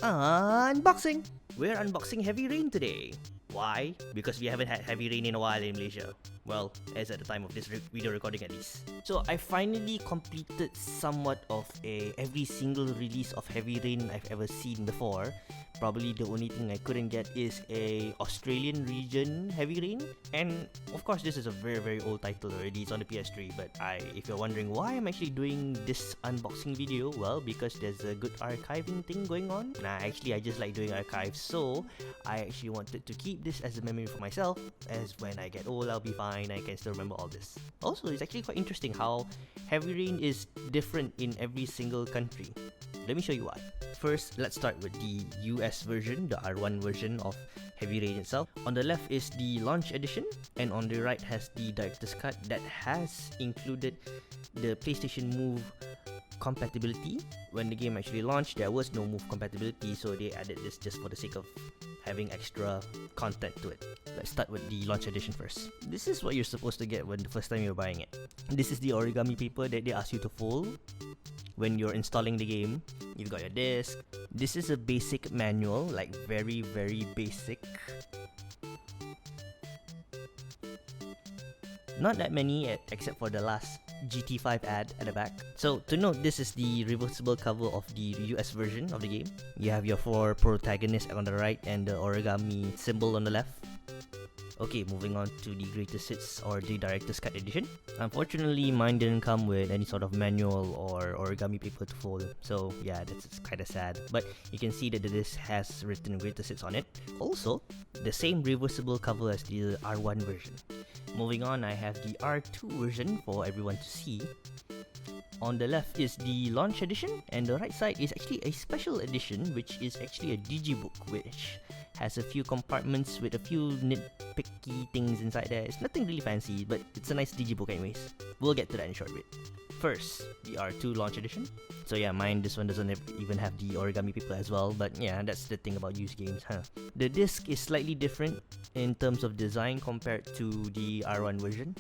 Unboxing! We're unboxing Heavy Rain today. Why? Because we haven't had Heavy Rain in a while in Malaysia. Well, as at the time of this video recording at least. So I finally completed somewhat of every single release of Heavy Rain I've ever seen before. Probably the only thing I couldn't get is a Australian region Heavy Rain. And of course this is a very old title already, it's on the PS3. But if you're wondering why I'm actually doing this unboxing video, well, because there's a good archiving thing going on. I just like doing archives, so I actually wanted to keep this as a memory for myself, as when I get old I'll be fine, I can still remember all this. Also, it's actually quite interesting how Heavy Rain is different in every single country. Let me show you why. First, let's start with the US version, the R1 version of Heavy Rain itself. On the left is the launch edition, and on the right has the director's cut that has included the PlayStation Move compatibility. When the game actually launched, there was no Move compatibility, so they added this just for the sake of having extra content to it. Let's start with the launch edition first. This is what you're supposed to get when the first time you're buying it. This is the origami paper that they ask you to fold when you're installing the game. You've got your disc. This is a basic manual, like very basic. Not that many except for the last GT5 ad at the back. So to note, this is the reversible cover of the US version of the game. You have your 4 protagonists on the right and the origami symbol on the left. Okay, moving on to the greatest hits or the director's cut edition. Unfortunately, mine didn't come with any sort of manual or origami paper to fold, so yeah, that's kind of sad. But you can see that this has written greatest hits on it. Also, the same reversible cover as the R1 version. Moving on, I have the R2 version for everyone to see. On the left is the launch edition, and the right side is actually a special edition, which is actually a digibook, which has a few compartments with a few nitpicky things inside there. It's nothing really fancy, but it's a nice digibook anyways. We'll get to that in a short bit. First, the R2 launch edition. So yeah, this one doesn't even have the origami paper as well, but yeah, that's the thing about used games, huh? The disc is slightly different in terms of design compared to the R1 version.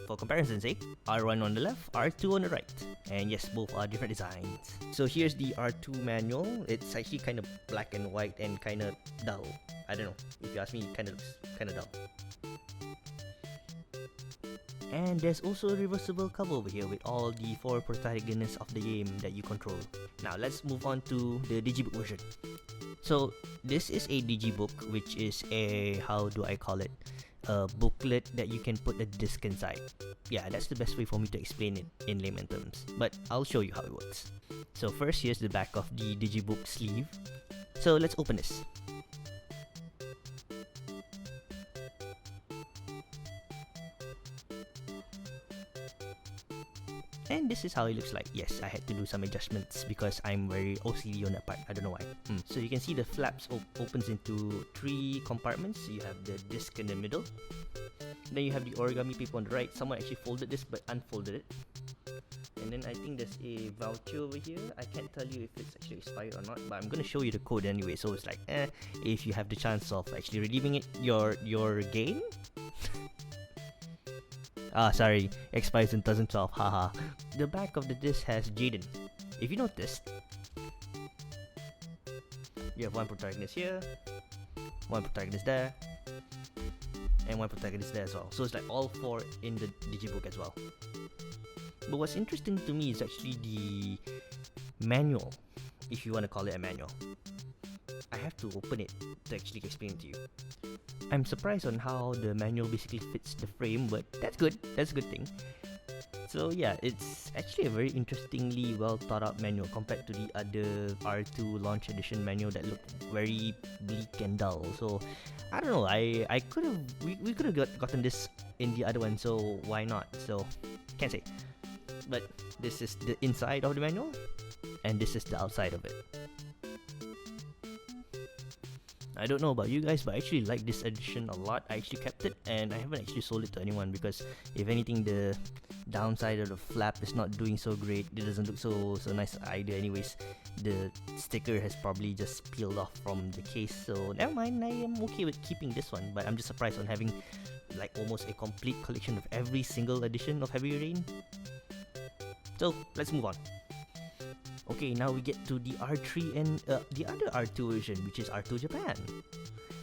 For comparison's sake, R1 on the left, R2 on the right. And yes, both are different designs. So here's the R2 manual. It's actually kind of black and white and kind of dull. I don't know, if you ask me, it kind of looks kind of dull. And there's also a reversible cover over here with all the 4 protagonists of the game that you control. Now let's move on to the digibook version. So this is a digibook, which is a, how do I call it? A booklet that you can put a disc inside. Yeah, that's the best way for me to explain it in layman terms, but I'll show you how it works. So first, here's the back of the digibook sleeve. So let's open this. And this is how it looks like. Yes, I had to do some adjustments because I'm very OCD on that part. I don't know why. So you can see the flaps opens into 3 compartments. You have the disc in the middle. Then you have the origami paper on the right. Someone actually folded this but unfolded it. And then I think there's a voucher over here. I can't tell you if it's actually expired or not, but I'm gonna show you the code anyway. So it's like, if you have the chance of actually redeeming it, your gain. Sorry, expires in 2012, haha. The back of the disc has Jaden. If you noticed, you have one protagonist here, one protagonist there, and one protagonist there as well. So it's like all 4 in the digibook as well. But what's interesting to me is actually the manual, if you want to call it a manual. I have to open it to actually explain it to you. I'm surprised on how the manual basically fits the frame, but that's good. That's a good thing. So yeah, it's actually a very interestingly well thought out manual compared to the other R2 launch edition manual that looked very bleak and dull. So I don't know. We could have gotten this in the other one. So why not? So can't say. But this is the inside of the manual, and this is the outside of it. I don't know about you guys, but I actually like this edition a lot. I actually kept it, and I haven't actually sold it to anyone because if anything, the downside of the flap is not doing so great. It doesn't look so nice either anyways. The sticker has probably just peeled off from the case, so never mind. I am okay with keeping this one, but I'm just surprised on having like almost a complete collection of every single edition of Heavy Rain. So let's move on. Okay, now we get to the R3 and the other R2 version, which is R2 Japan.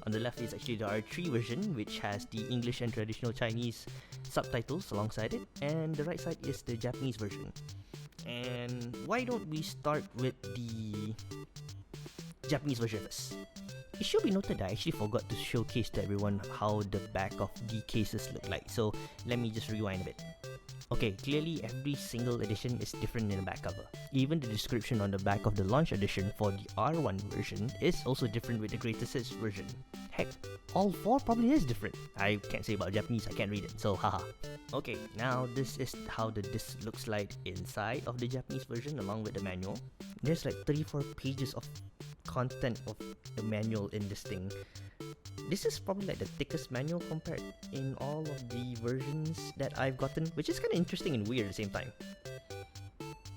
On the left is actually the R3 version, which has the English and traditional Chinese subtitles alongside it, and the right side is the Japanese version. And why don't we start with the Japanese version first? It should be noted that I actually forgot to showcase to everyone how the back of the cases look like, so let me just rewind a bit. Okay, clearly every single edition is different in the back cover. Even the description on the back of the launch edition for the R1 version is also different with the greatest hits version. Heck, all 4 probably is different. I can't say about Japanese, I can't read it, so haha. Okay, now this is how the disc looks like inside of the Japanese version along with the manual. There's like 34 pages of content of the manual in this thing. This is probably like the thickest manual compared in all of the versions that I've gotten, which is kind of interesting and weird at the same time.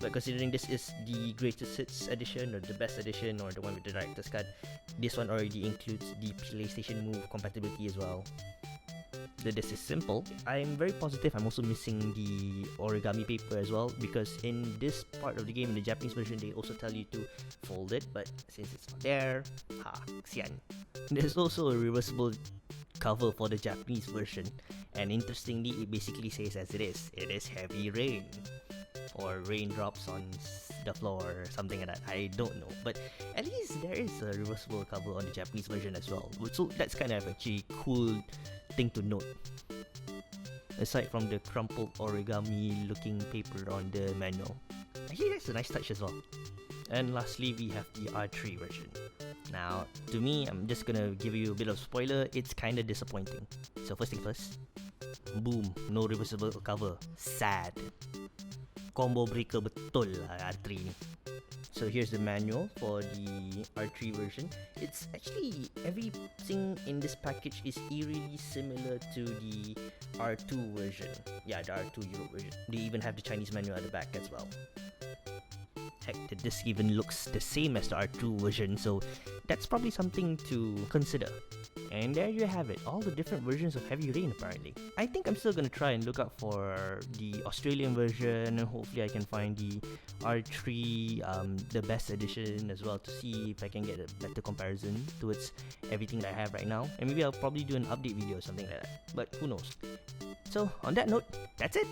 But considering this is the greatest hits edition or the best edition or the one with the director's cut, this one already includes the PlayStation Move compatibility as well. The disc is simple. I'm very positive I'm also missing the origami paper as well, because in this part of the game, in the Japanese version, they also tell you to fold it, but since it's not there, xian. There's also a reversible cover for the Japanese version, and interestingly, it basically says as it is heavy rain, or raindrops on the floor, or something like that. I don't know, but at least there is a reversible cover on the Japanese version as well, so that's kind of actually cool thing to note. Aside from the crumpled origami looking paper on the manual, actually that's a nice touch as well. And lastly, we have the R3 version. Now, to me, I'm just gonna give you a bit of spoiler, it's kinda disappointing. So first thing first, boom, no reversible cover. Sad. Combo breaker betul lah R3 ni. So here's the manual for the R3 version. It's actually, everything in this package is eerily similar to the R2 version. Yeah, the R2 Europe version. They even have the Chinese manual at the back as well. Heck, the disc even looks the same as the R2 version, so that's probably something to consider. And there you have it, all the different versions of Heavy Rain apparently. I think I'm still gonna try and look out for the Australian version, and hopefully I can find the R3, the best edition as well, to see if I can get a better comparison towards everything that I have right now. And maybe I'll probably do an update video or something like that, but who knows. So on that note, that's it!